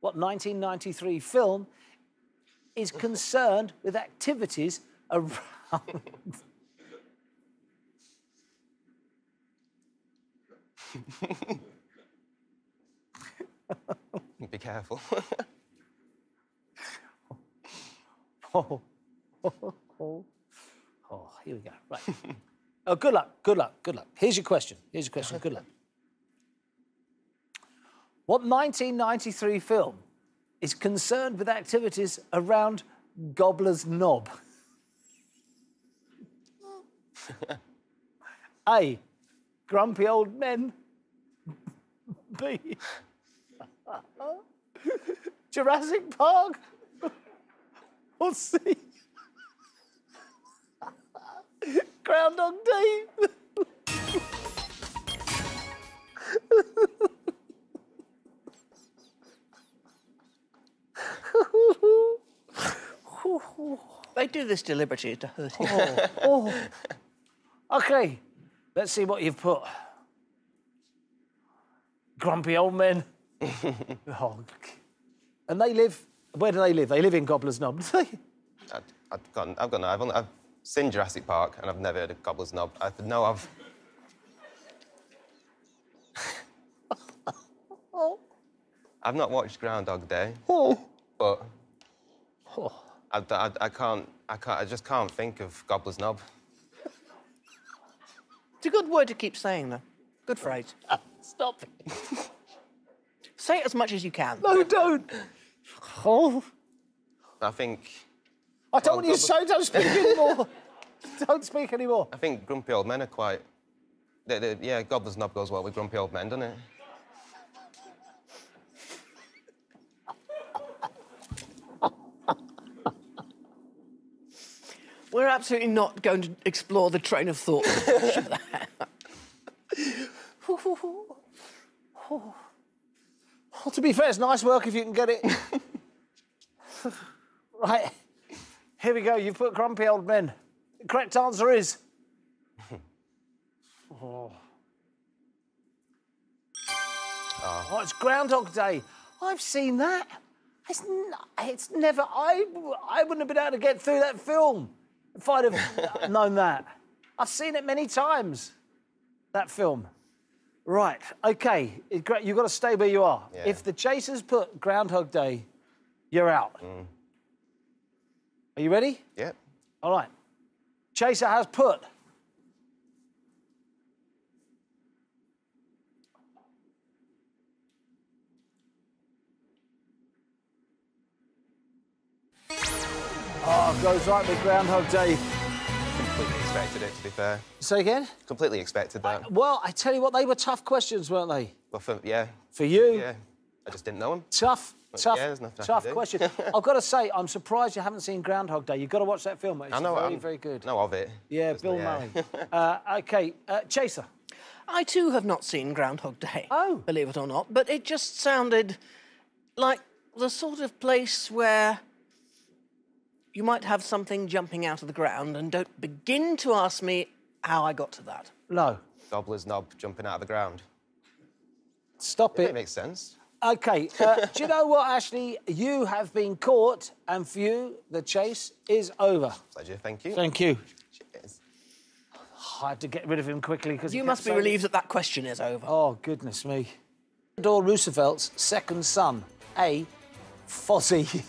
What 1993 film is concerned with activities around... Be careful. Oh, here we go. Right. Oh, good luck, good luck, good luck. Here's your question. Here's your question. Good luck. What 1993 film is concerned with activities around Gobbler's knob? A. Grumpy old men. B. Jurassic Park. Or C. Groundhog Day. They do this deliberately to hurt you. OK, let's see what you've put. Grumpy old men. And they live... Where do they live? They live in Gobbler's Knob, do they? I've seen Jurassic Park and I've never heard of Gobbler's Knob. I've not watched Groundhog Day, but I just can't think of Gobbler's Knob. It's a good word to keep saying, though. Good phrase. Stop it. Say it as much as you can. No, don't. Oh. I think... I don't want you to say, don't speak anymore. Don't speak anymore. I think grumpy old men are quite... yeah, Gobbler's Knob goes well with grumpy old men, doesn't it? We're absolutely not going to explore the train of thought of that. Well, to be fair, it's nice work if you can get it. Right, here we go. You've put grumpy old men. The correct answer is... Oh, it's Groundhog Day. I've seen that. It's never... I wouldn't have been able to get through that film if I'd have known that. I've seen it many times, that film. Right, OK, you've got to stay where you are. Yeah. If the chasers put Groundhog Day, you're out. Are you ready? Yep. All right. Chaser has put... Oh, goes right with Groundhog Day. Completely expected it, to be fair. Say again? Completely expected that. Well, I tell you what, they were tough questions, weren't they? Well, yeah. For you? Yeah. I just didn't know them. Tough there's nothing I can do. question. I've got to say, I'm surprised you haven't seen Groundhog Day. You've got to watch that film, mate. It's very, very good. I know of it. Yeah, Bill Murray. OK, Chaser. I, too, have not seen Groundhog Day. Oh. Believe it or not. But it just sounded like the sort of place where you might have something jumping out of the ground and don't begin to ask me how I got to that. No. Gobbler's Knob jumping out of the ground. Stop it. It makes sense. OK, do you know what, Ashley? You have been caught, and for you, the chase is over. Pleasure, thank you. Thank you. Cheers. I had to get rid of him quickly because... You must be relieved that that question is over. Oh, goodness me. Theodore Roosevelt's second son, A. Fozzie.